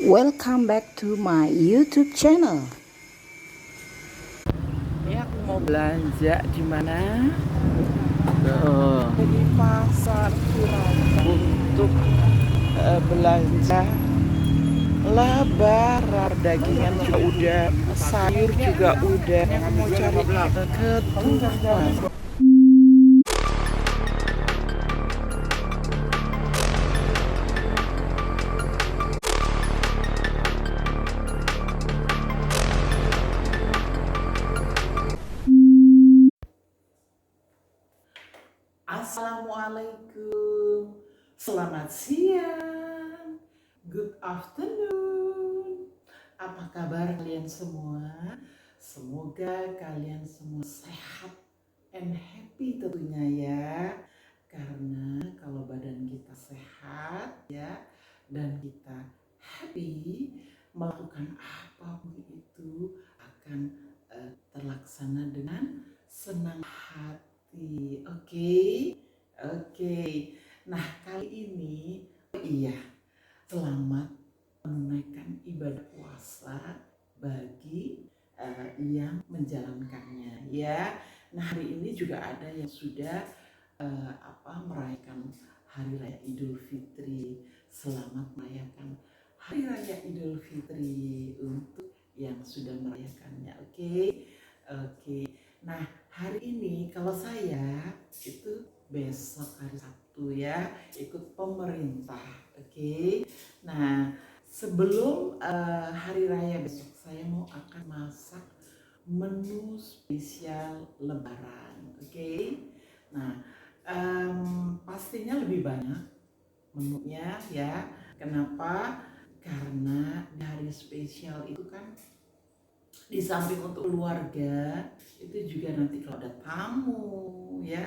Welcome back to my YouTube channel. Ini aku mau belanja di mana? Di pasar Cirawas untuk belanja lebaran, dagingan juga udah, sayur juga udah. Aku mau cari ketupat. Assalamualaikum, selamat siang, good afternoon. Apa kabar kalian semua? Semoga kalian semua sehat and happy tentunya ya. Karena kalau badan kita sehat ya dan kita happy, melakukan apapun itu akan terlaksana dengan senang hati. Oke. Nah, kali ini selamat menunaikan ibadah puasa bagi yang menjalankannya ya. Nah, hari ini juga ada yang sudah merayakan Hari Raya Idul Fitri. Selamat merayakan Hari Raya Idul Fitri untuk yang sudah merayakannya. Oke. Nah, hari ini kalau saya itu besok hari Sabtu ya, ikut pemerintah. Nah, sebelum hari raya besok saya mau akan masak menu spesial Lebaran. Nah, pastinya lebih banyak menunya ya. Kenapa? Karena di hari spesial itu kan di samping untuk keluarga, itu juga nanti kalau ada tamu ya,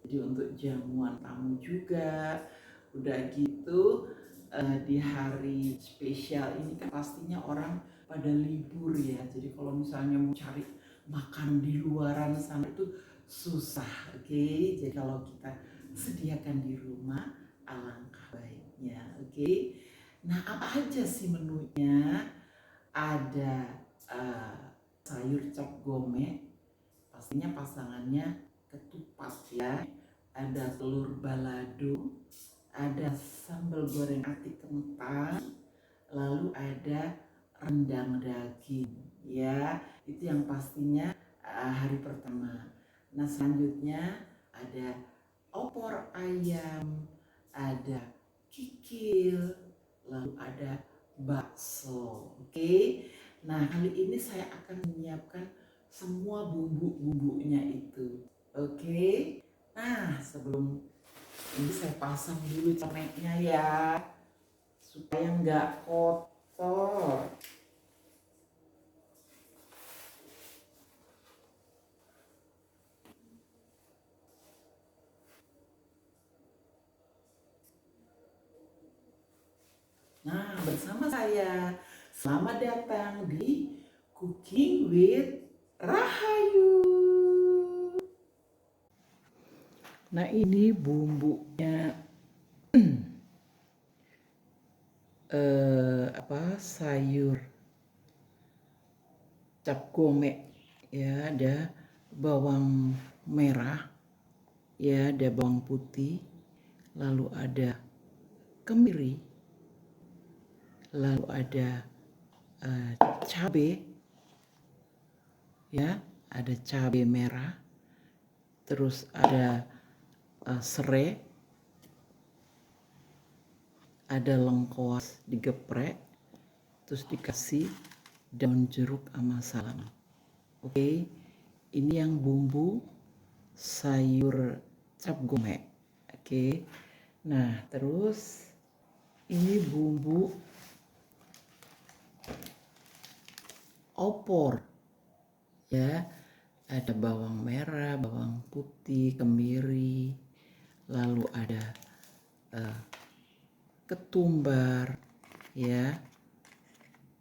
jadi untuk jamuan tamu juga. Udah gitu di hari spesial ini kan pastinya orang pada libur ya, jadi kalau misalnya mau cari makan di luaran sana itu susah. Jadi kalau kita sediakan di rumah alangkah baiknya. Nah, apa aja sih menunya? Ada sayur cap gome, pastinya pasangannya ketupat ya. Ada telur balado, ada sambal goreng ati kentang, lalu ada rendang daging ya. Itu yang pastinya hari pertama. Nah, selanjutnya ada opor ayam, ada kikil, lalu ada bakso. Nah, kali ini saya akan menyiapkan semua bumbu-bumbunya itu. Nah, sebelum ini saya pasang dulu cemeknya ya, supaya nggak kotor. Nah, bersama saya, selamat datang di Cooking with Rahayu. Nah, ini bumbunya sayur cap gome ya, ada bawang merah ya, ada bawang putih, lalu ada kemiri, lalu ada cabai ya, ada cabai merah, terus ada serai, ada lengkuas digeprek, terus dikasih daun jeruk sama salam. Ini yang bumbu sayur cap gome. Nah, terus ini bumbu opor ya, ada bawang merah, bawang putih, kemiri, lalu ada ketumbar ya,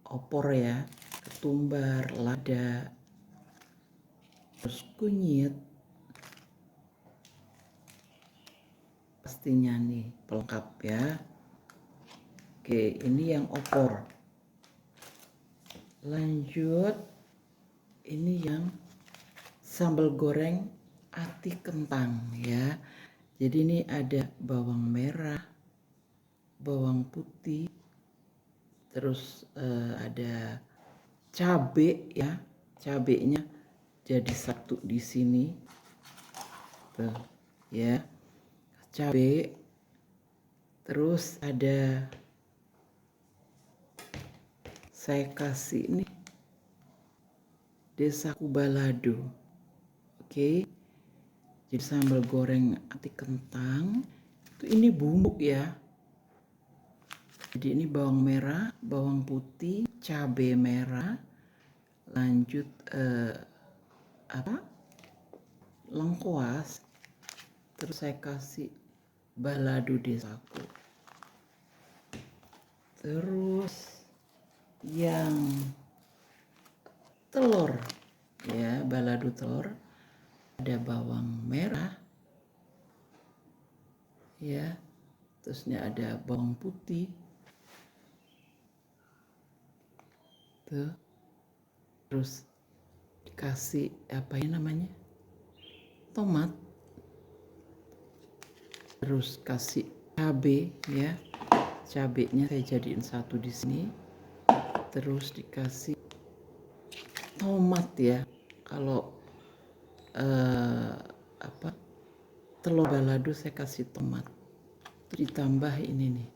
opor ya, ketumbar, lada, terus kunyit, pastinya nih pelengkap ya. Ini yang opor Lanjut, ini yang sambal goreng ati kentang ya. Jadi ini ada bawang merah, bawang putih, terus ada cabe ya. Cabenya jadi satu di sini. Tuh, ya. Cabe. Terus ada saya kasih ini desaku balado. Oke. Jadi sambal goreng ati kentang. Ini bumbu ya. Jadi ini bawang merah, bawang putih, cabai merah, lanjut lengkuas, terus saya kasih balado desaku. Terus yang telur ya, balado telur, ada bawang merah ya, terusnya ada bawang putih tuh, terus dikasih apa ya namanya, tomat, terus kasih cabai ya, cabenya saya jadiin satu di sini, terus dikasih tomat ya. Kalau telur balado saya kasih tomat, terus ditambah ini nih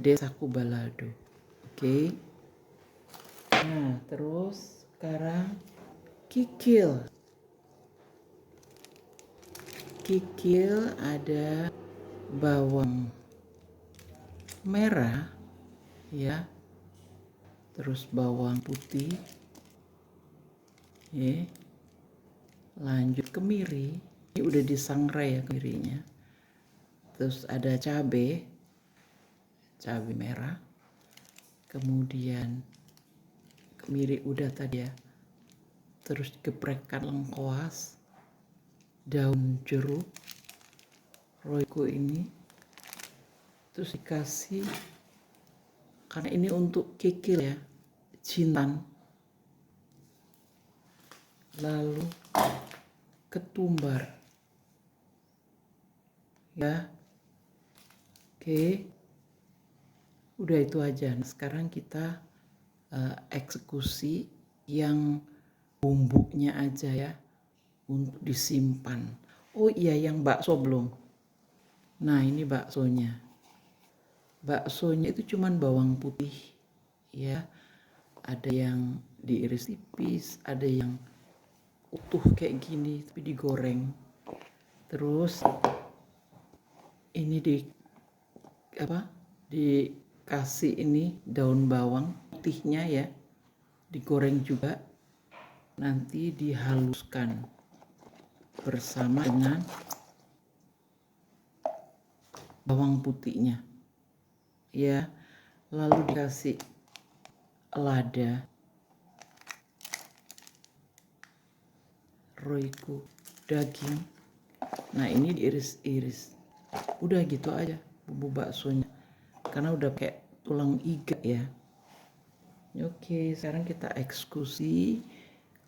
desaku balado. Oke. Nah, terus sekarang kikil ada bawang merah ya, terus bawang putih ya, lanjut kemiri, ini udah disangrai ya kemirinya, terus ada cabai merah, kemudian kemiri udah tadi ya, terus digeprekkan lengkuas, daun jeruk, roiko ini, terus dikasih, karena ini untuk kikil ya, jintan, lalu ketumbar ya. Oke, udah itu aja. Nah, sekarang kita eksekusi yang bumbunya aja ya, untuk disimpan. Oh iya, yang bakso belum. Nah, ini baksonya. Baksonya itu cuman bawang putih ya. Ada yang diiris tipis, ada yang utuh kayak gini tapi digoreng. Terus ini dikasih ini daun bawang putihnya ya, digoreng juga, nanti dihaluskan bersama dengan bawang putihnya ya, lalu dikasih lada, roiko, daging. Nah, ini diiris-iris. Udah gitu aja bumbu baksonya, karena udah kayak tulang iga ya. Oke, sekarang kita eksekusi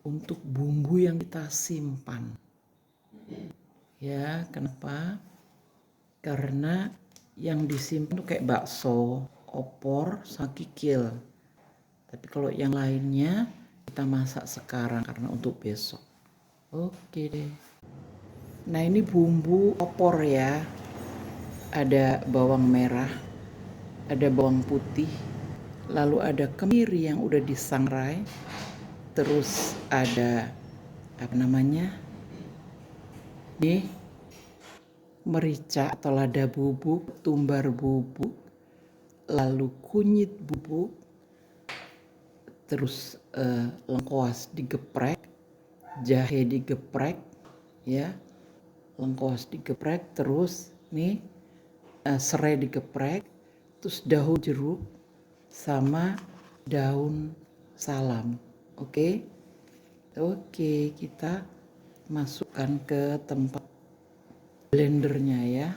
untuk bumbu yang kita simpan ya. Kenapa? Karena yang disimpan tuh kayak bakso, opor, sama kikil. Tapi kalau yang lainnya kita masak sekarang karena untuk besok. Oke deh. Nah, ini bumbu opor ya. Ada bawang merah, ada bawang putih, lalu ada kemiri yang udah disangrai, terus ada ini merica atau lada bubuk, tumbar bubuk, lalu kunyit bubuk, terus lengkuas digeprek, jahe digeprek ya, lengkuas digeprek, terus nih serai digeprek, terus daun jeruk sama daun salam. Oke, kita masukkan ke tempat blendernya ya.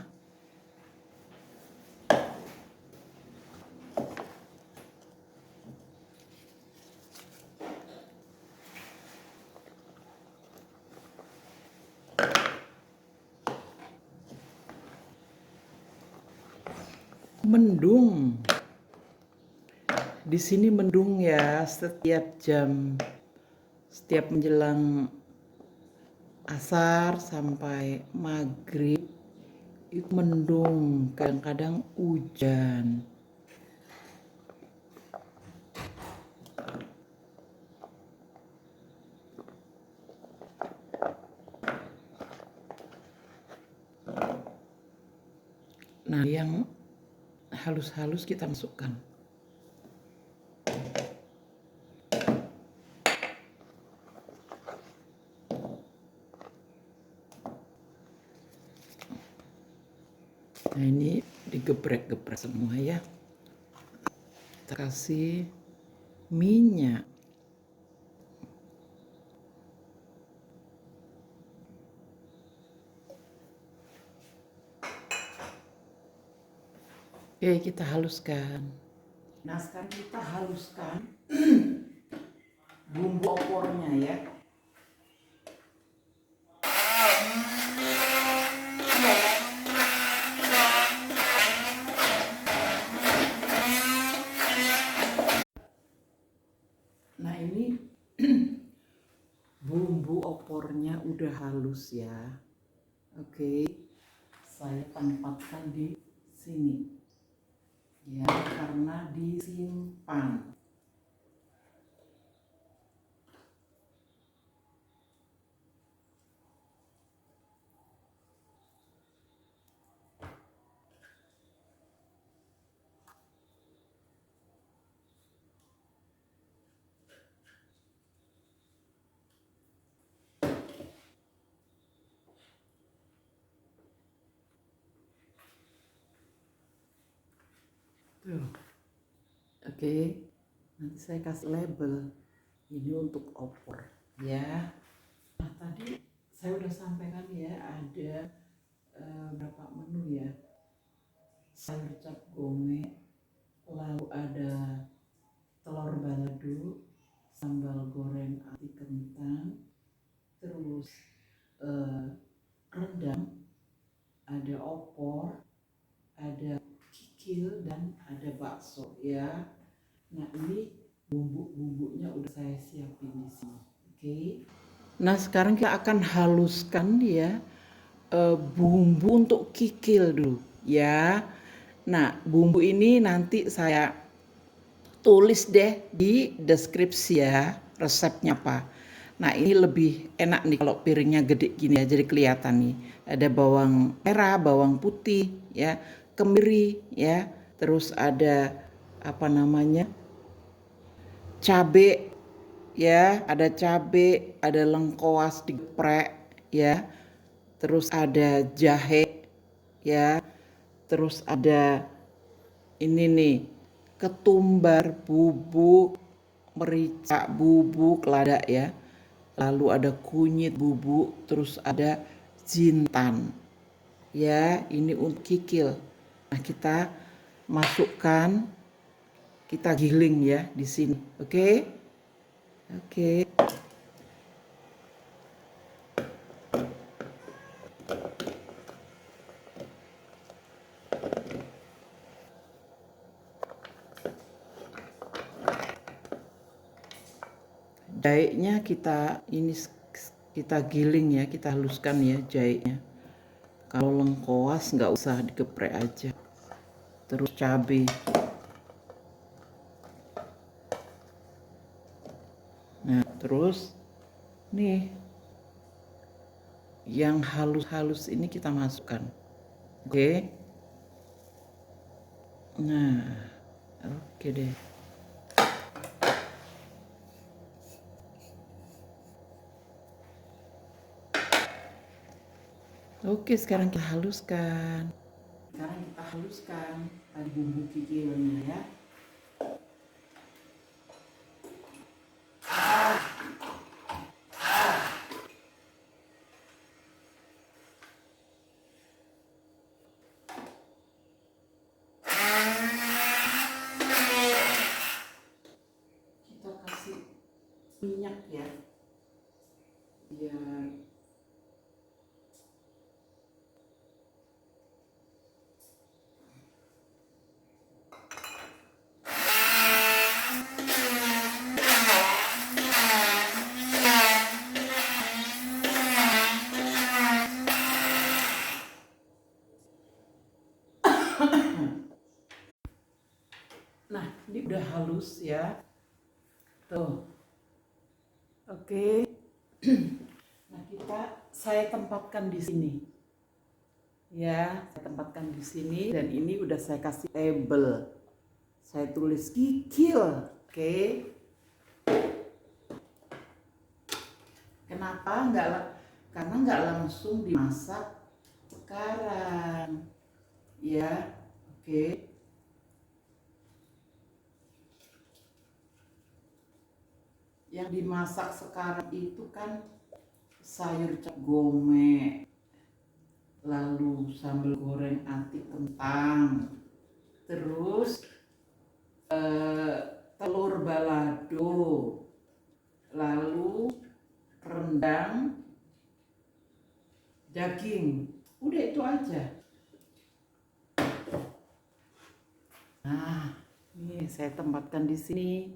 mendung. Di sini mendung ya, setiap menjelang asar sampai maghrib itu mendung, kadang-kadang hujan. Nah, yang halus-halus kita masukkan. Nah, ini digeprek-geprek semua ya. Kita kasih minyak. Oke, kita haluskan. Nah, sekarang kita haluskan bumbu opornya ya. Nah, ini bumbu opornya udah halus ya. Oke, saya tempatkan di sini. Ya, karena disimpan. Tuh. Oke, nanti saya kasih label. Ini untuk opor ya. Nah, tadi saya udah sampaikan ya, ada berapa menu ya. Sayur cap gome, lalu ada telur balado, sambal goreng ati kentang, terus rendang, ada opor, ada kikil, dan ada bakso ya. Nah, ini bumbu-bumbunya udah saya siapin di sini. Oke. Nah, sekarang kita akan haluskan ya bumbu untuk kikil dulu ya. Nah, bumbu ini nanti saya tulis deh di deskripsi ya resepnya apa. Nah, ini lebih enak nih kalau piringnya gede gini ya, jadi kelihatan nih. Ada bawang merah, bawang putih ya, kemiri ya, terus ada apa namanya? Cabe ya, ada cabe, ada lengkoas digeprek ya. Terus ada jahe ya. Terus ada ini nih, ketumbar, bubuk merica, bubuk lada ya. Lalu ada kunyit bubuk, terus ada jintan. Ya, ini untuk kikil. Nah, kita masukkan, kita giling ya di sini. Oke? Oke. Jahenya kita giling ya, kita haluskan ya jahenya. Kalau lengkoas nggak usah digeprek aja. Terus cabai. Nah, terus nih yang halus-halus ini kita masukkan. Oke. Nah, oke deh. Oke, sekarang kita haluskan. Tadi bumbu kikilnya ya. Kita kasih minyak ya, biar udah halus ya. Tuh. Oke. Nah, saya tempatkan di sini. Ya, saya tempatkan di sini dan ini udah saya kasih label. Saya tulis kikil. Oke. Kenapa karena nggak langsung dimasak sekarang. Ya, oke. Yang dimasak sekarang itu kan sayur cap gome, lalu sambal goreng ati kentang, terus telur balado, lalu rendang daging. Udah itu aja. Nah, ini saya tempatkan di sini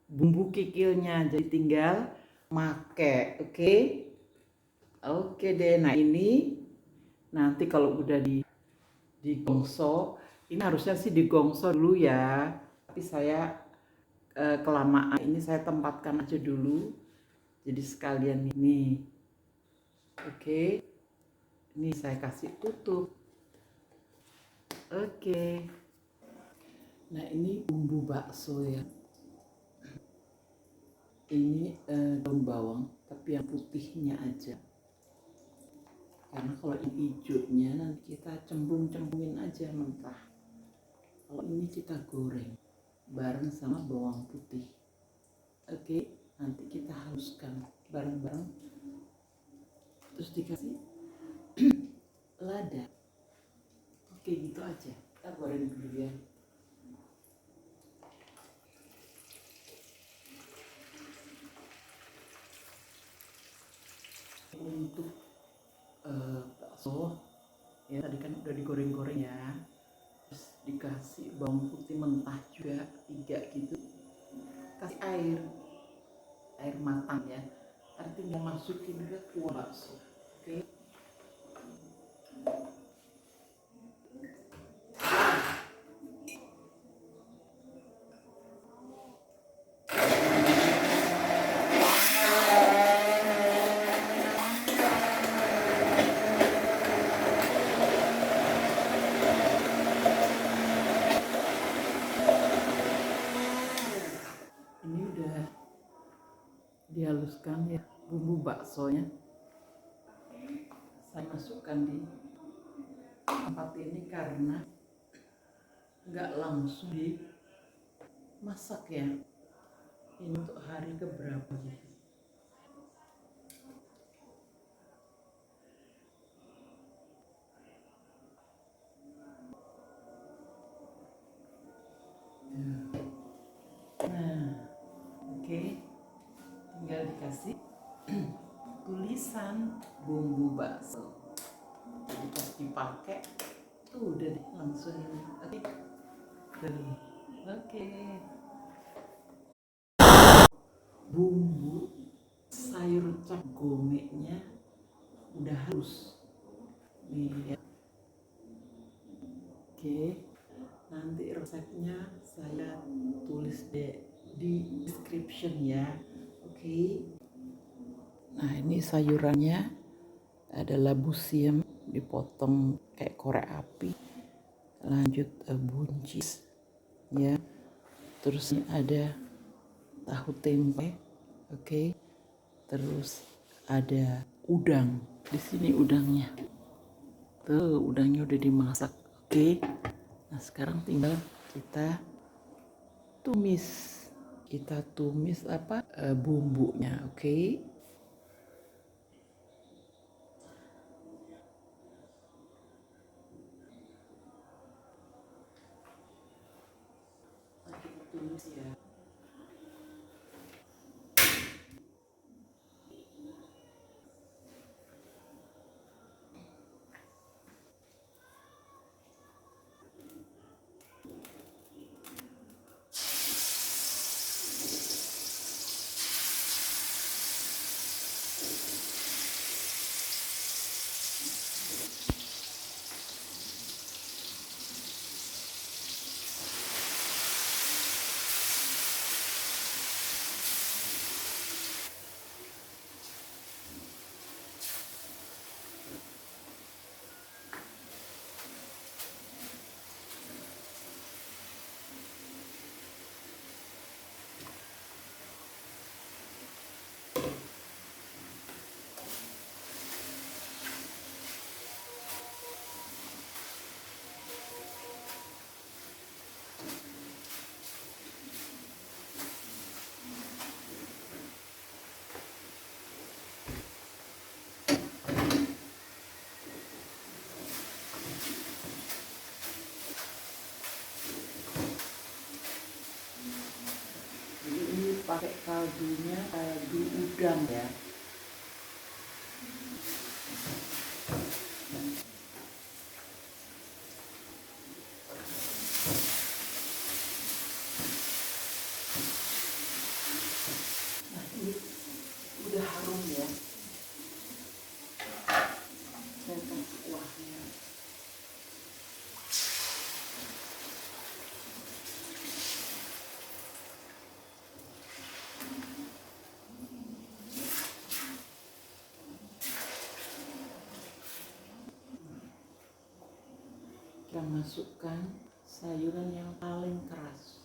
bumbu kikilnya, jadi tinggal make. Oke deh. Nah, ini nanti kalau udah digongso, ini harusnya sih digongso dulu ya, tapi saya kelamaan, ini saya tempatkan aja dulu jadi sekalian ini. Oke, ini saya kasih tutup. Oke. Nah, ini bumbu bakso ya. Ini daun bawang, tapi yang putihnya aja. Karena kalau yang hijaunya nanti kita cembung-cembungin aja mentah. Kalau ini kita goreng bareng sama bawang putih. Oke, nanti kita haluskan bareng-bareng. Terus dikasih lada. Oke, gitu aja. Kita goreng dulu ya. Untuk bakso ya, tadi kan udah digoreng-goreng ya, terus dikasih bawang putih mentah juga 3 gitu, kasih air matang ya, nanti tinggal masukin ke kuah bakso. Oke. Ini udah dihaluskan ya bumbu baksonya. Saya masukkan di tempat ini karena nggak langsung dimasak ya. Ini untuk hari keberapa gitu. Nah, oke. Tinggal dikasih tulisan bumbu bakso. Jadi pas dipakai tuh udah deh, langsung ini. Oke. Bumbu sayur cap gomenya udah halus nih ya. Oke, nanti resepnya saya tulis di description ya. Oke. Nah, ini sayurannya adalah busiem dipotong kayak korek api, lanjut buncis ya, terus ini ada tahu tempe. Oke. Terus ada udang di sini, udangnya tuh, udangnya udah dimasak. Oke. Nah, sekarang tinggal kita tumis bumbunya. Oke. Kita tumis ya. pakai kaldunya kaldu udang ya. Nah ini udah harum ya, saya kasih kuahnya. Kita masukkan sayuran yang paling keras.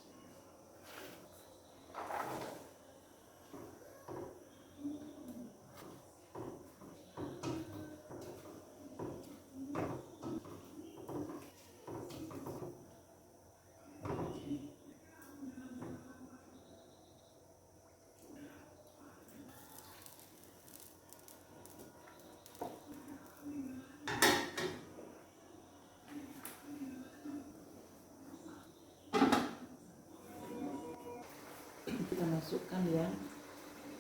Kita masukkan ya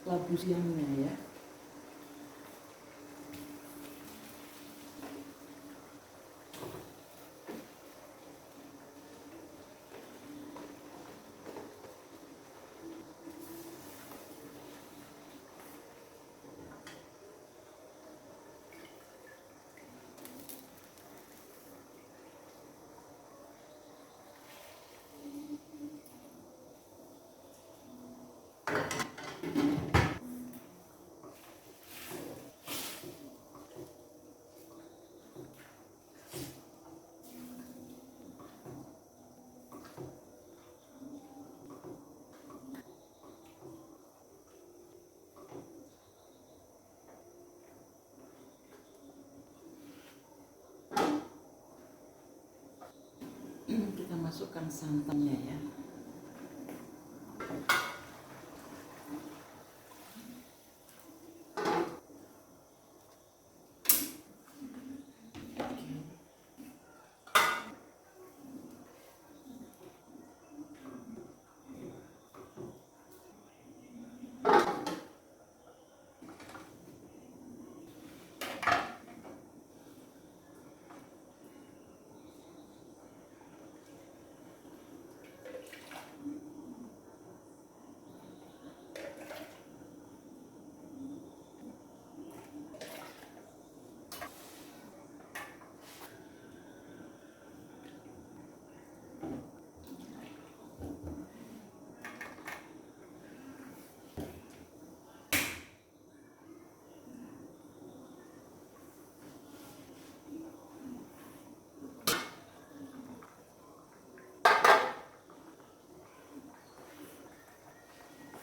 labu siamnya ya. Kita masukkan santannya ya.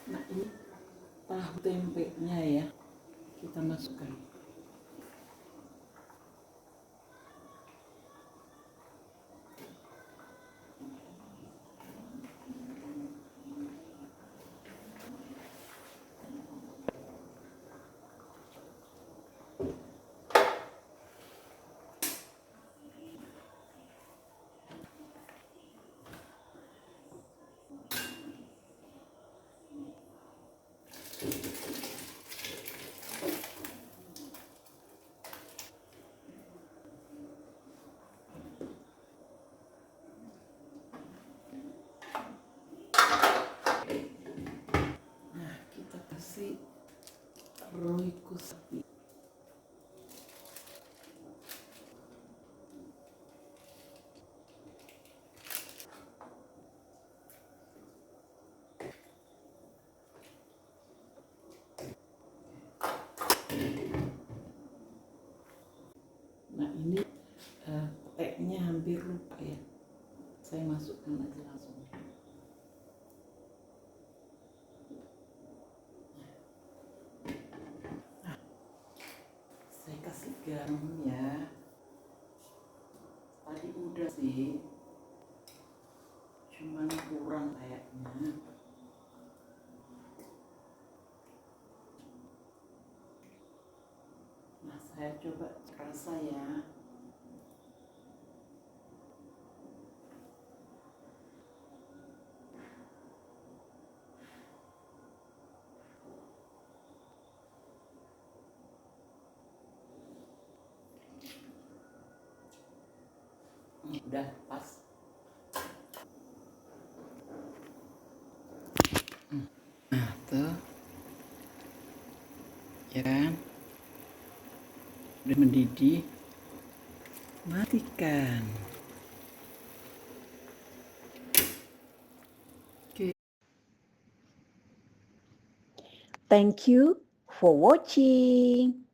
Nah ini tahu tempenya ya, kita masukkan. Nah kita kasih roiko sapi. Nah ini peteknya hampir lupa ya, saya masukkan aja langsung. Nah, saya kasih garam ya, tadi udah sih, cuman kurang kayaknya. Nah saya coba rasa ya. Udah pas. Nah tuh, ya kan, udah mendidih, matikan. Oke. Thank you for watching.